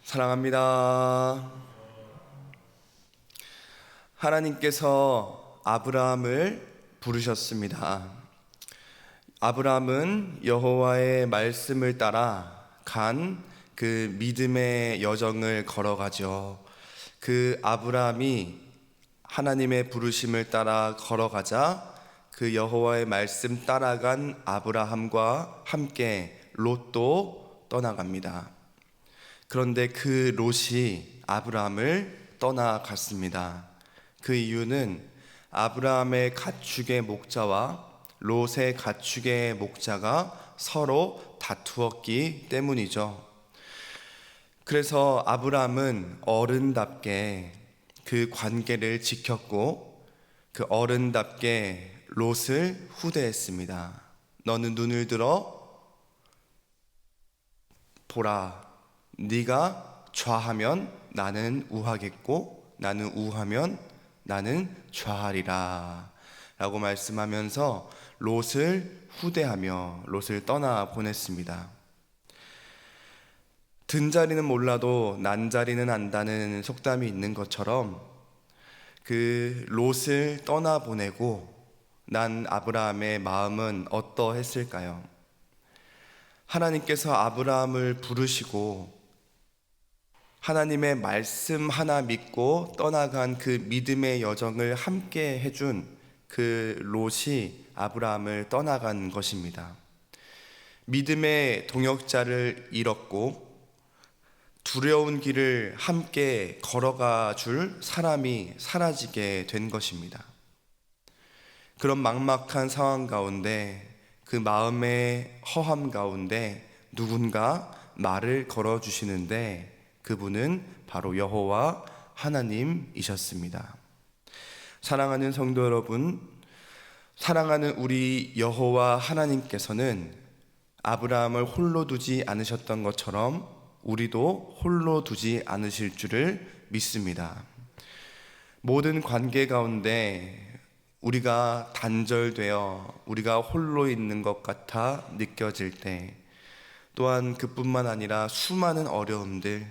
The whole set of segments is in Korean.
사랑합니다. 하나님께서 아브라함을 부르셨습니다. 아브라함은 여호와의 말씀을 따라 간 그 믿음의 여정을 걸어가죠. 그 아브라함이 하나님의 부르심을 따라 걸어가자 그 여호와의 말씀 따라간 아브라함과 함께 롯도 떠나갑니다. 그런데 그 롯이 아브라함을 떠나갔습니다. 그 이유는 아브라함의 가축의 목자와 롯의 가축의 목자가 서로 다투었기 때문이죠. 그래서 아브라함은 어른답게 그 관계를 지켰고 그 어른답게 롯을 후대했습니다. 너는 눈을 들어 보라. 네가 좌하면 나는 우하겠고 나는 우하면 나는 좌하리라 라고 말씀하면서 롯을 후대하며 롯을 떠나 보냈습니다. 든 자리는 몰라도 난 자리는 안다는 속담이 있는 것처럼 그 롯을 떠나 보내고 난 아브라함의 마음은 어떠했을까요? 하나님께서 아브라함을 부르시고 하나님의 말씀 하나 믿고 떠나간 그 믿음의 여정을 함께 해준 그 롯이 아브라함을 떠나간 것입니다. 믿음의 동역자를 잃었고 두려운 길을 함께 걸어가 줄 사람이 사라지게 된 것입니다. 그런 막막한 상황 가운데 그 마음의 허함 가운데 누군가 말을 걸어주시는데 그분은 바로 여호와 하나님이셨습니다. 사랑하는 성도 여러분, 사랑하는 우리 여호와 하나님께서는 아브라함을 홀로 두지 않으셨던 것처럼 우리도 홀로 두지 않으실 줄을 믿습니다. 모든 관계 가운데 우리가 단절되어 우리가 홀로 있는 것 같아 느껴질 때 또한 그뿐만 아니라 수많은 어려움들,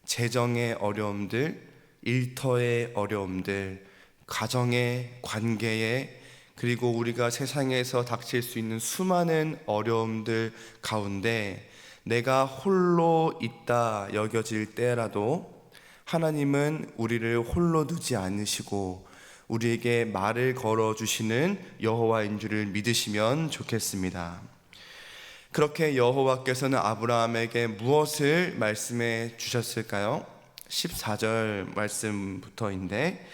재정의 어려움들, 일터의 어려움들, 가정의 관계에 그리고 우리가 세상에서 닥칠 수 있는 수많은 어려움들 가운데 내가 홀로 있다 여겨질 때라도 하나님은 우리를 홀로 두지 않으시고 우리에게 말을 걸어주시는 여호와인 줄을 믿으시면 좋겠습니다. 그렇게 여호와께서는 아브라함에게 무엇을 말씀해 주셨을까요? 14절 말씀부터인데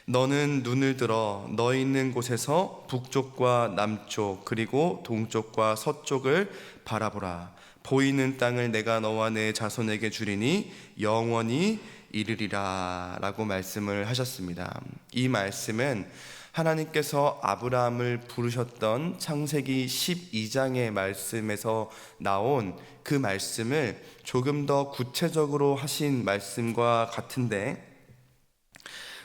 너는 눈을 들어 너 있는 곳에서 북쪽과 남쪽 그리고 동쪽과 서쪽을 바라보라. 보이는 땅을 내가 너와 내 자손에게 주리니 영원히 이르리라 라고 말씀을 하셨습니다. 이 말씀은 하나님께서 아브라함을 부르셨던 창세기 12장의 말씀에서 나온 그 말씀을 조금 더 구체적으로 하신 말씀과 같은데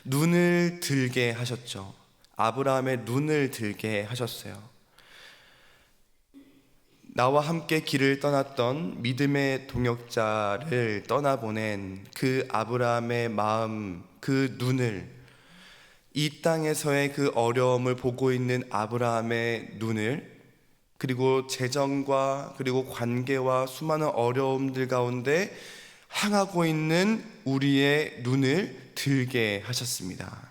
눈을 들게 하셨죠. 아브라함의 눈을 들게 하셨어요. 나와 함께 길을 떠났던 믿음의 동역자를 떠나보낸 그 아브라함의 마음, 그 눈을, 이 땅에서의 그 어려움을 보고 있는 아브라함의 눈을, 그리고 재정과 그리고 관계와 수많은 어려움들 가운데 향하고 있는 우리의 눈을 들게 하셨습니다.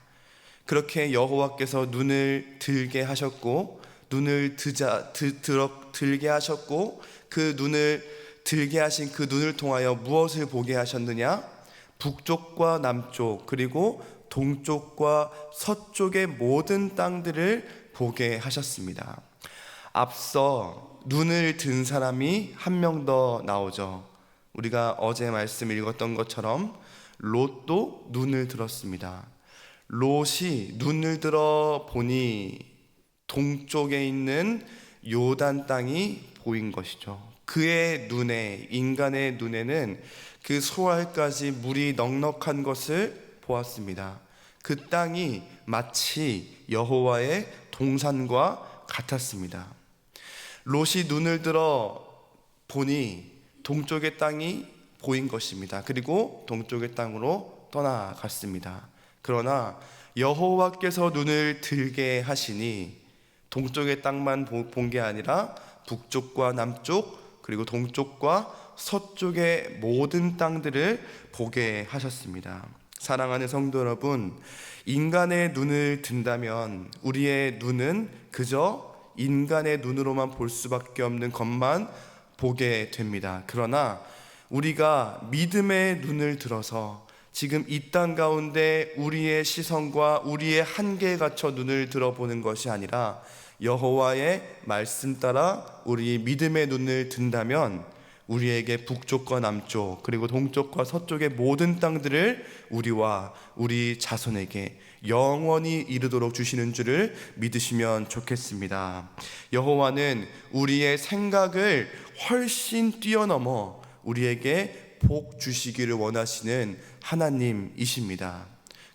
그렇게 여호와께서 눈을 들게 하셨고 눈을 들게 하셨고 그 눈을 들게 하신 그 눈을 통하여 무엇을 보게 하셨느냐? 북쪽과 남쪽 그리고 동쪽과 서쪽의 모든 땅들을 보게 하셨습니다. 앞서 눈을 든 사람이 한 명 더 나오죠. 우리가 어제 말씀 읽었던 것처럼 롯도 눈을 들었습니다. 롯이 눈을 들어 보니 동쪽에 있는 요단 땅이 보인 것이죠. 그의 눈에, 인간의 눈에는 그 소알까지 물이 넉넉한 것을 보았습니다. 그 땅이 마치 여호와의 동산과 같았습니다. 롯이 눈을 들어 보니 동쪽의 땅이 보인 것입니다. 그리고 동쪽의 땅으로 떠나갔습니다. 그러나 여호와께서 눈을 들게 하시니 동쪽의 땅만 본 게 아니라 북쪽과 남쪽 그리고 동쪽과 서쪽의 모든 땅들을 보게 하셨습니다. 사랑하는 성도 여러분, 인간의 눈을 든다면 우리의 눈은 그저 인간의 눈으로만 볼 수밖에 없는 것만 보게 됩니다. 그러나 우리가 믿음의 눈을 들어서 지금 이 땅 가운데 우리의 시선과 우리의 한계에 갇혀 눈을 들어보는 것이 아니라 여호와의 말씀 따라 우리 믿음의 눈을 든다면 우리에게 북쪽과 남쪽 그리고 동쪽과 서쪽의 모든 땅들을 우리와 우리 자손에게 영원히 이르도록 주시는 줄을 믿으시면 좋겠습니다. 여호와는 우리의 생각을 훨씬 뛰어넘어 우리에게 복 주시기를 원하시는 하나님이십니다.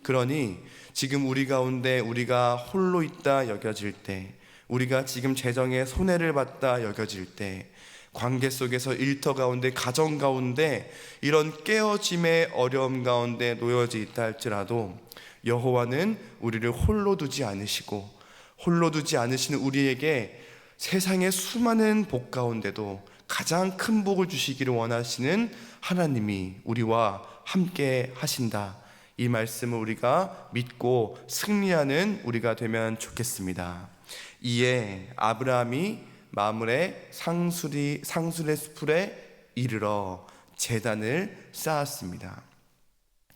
그러니 지금 우리 가운데 우리가 홀로 있다 여겨질 때, 우리가 지금 재정에 손해를 봤다 여겨질 때, 관계 속에서 일터 가운데 가정 가운데 이런 깨어짐의 어려움 가운데 놓여져 있다 할지라도 여호와는 우리를 홀로 두지 않으시고 홀로 두지 않으시는 우리에게 세상의 수많은 복 가운데도 가장 큰 복을 주시기를 원하시는 하나님이 우리와 함께 하신다. 이 말씀을 우리가 믿고 승리하는 우리가 되면 좋겠습니다. 이에 아브라함이 마므레 상술의 숲에 이르러 제단을 쌓았습니다.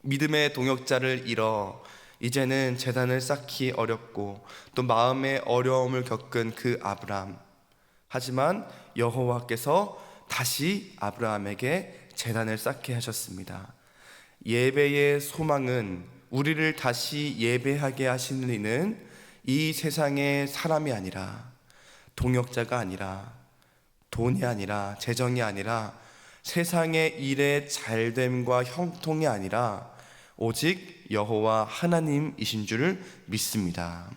믿음의 동역자를 잃어 이제는 제단을 쌓기 어렵고 또 마음의 어려움을 겪은 그 아브라함, 하지만 여호와께서 다시 아브라함에게 제단을 쌓게 하셨습니다. 예배의 소망은 우리를 다시 예배하게 하시는 이는 이 세상의 사람이 아니라, 동역자가 아니라, 돈이 아니라, 재정이 아니라, 세상의 일의 잘됨과 형통이 아니라 오직 여호와 하나님이신 줄을 믿습니다.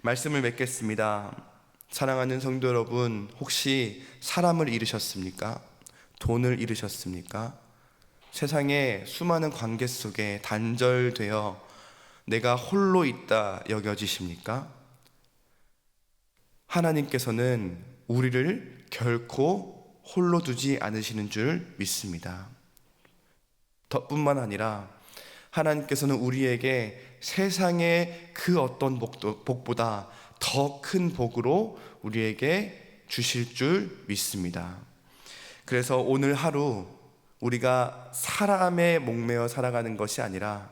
말씀을 맺겠습니다. 사랑하는 성도 여러분, 혹시 사람을 잃으셨습니까? 돈을 잃으셨습니까? 세상의 수많은 관계 속에 단절되어 내가 홀로 있다 여겨지십니까? 하나님께서는 우리를 결코 홀로 두지 않으시는 줄 믿습니다. 뿐만 아니라 하나님께서는 우리에게 세상의 그 어떤 복보다 더 큰 복으로 우리에게 주실 줄 믿습니다. 그래서 오늘 하루 우리가 사람에 목매어 살아가는 것이 아니라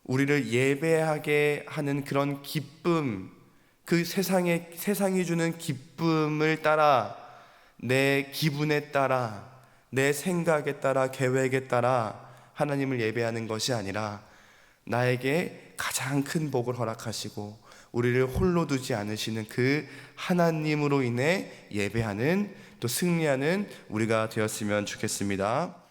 우리를 예배하게 하는 그런 기쁨, 그 세상이 주는 기쁨을 따라, 내 기분에 따라, 내 생각에 따라, 계획에 따라 하나님을 예배하는 것이 아니라 나에게 가장 큰 복을 허락하시고 우리를 홀로 두지 않으시는 그 하나님으로 인해 예배하는, 또 승리하는 우리가 되었으면 좋겠습니다.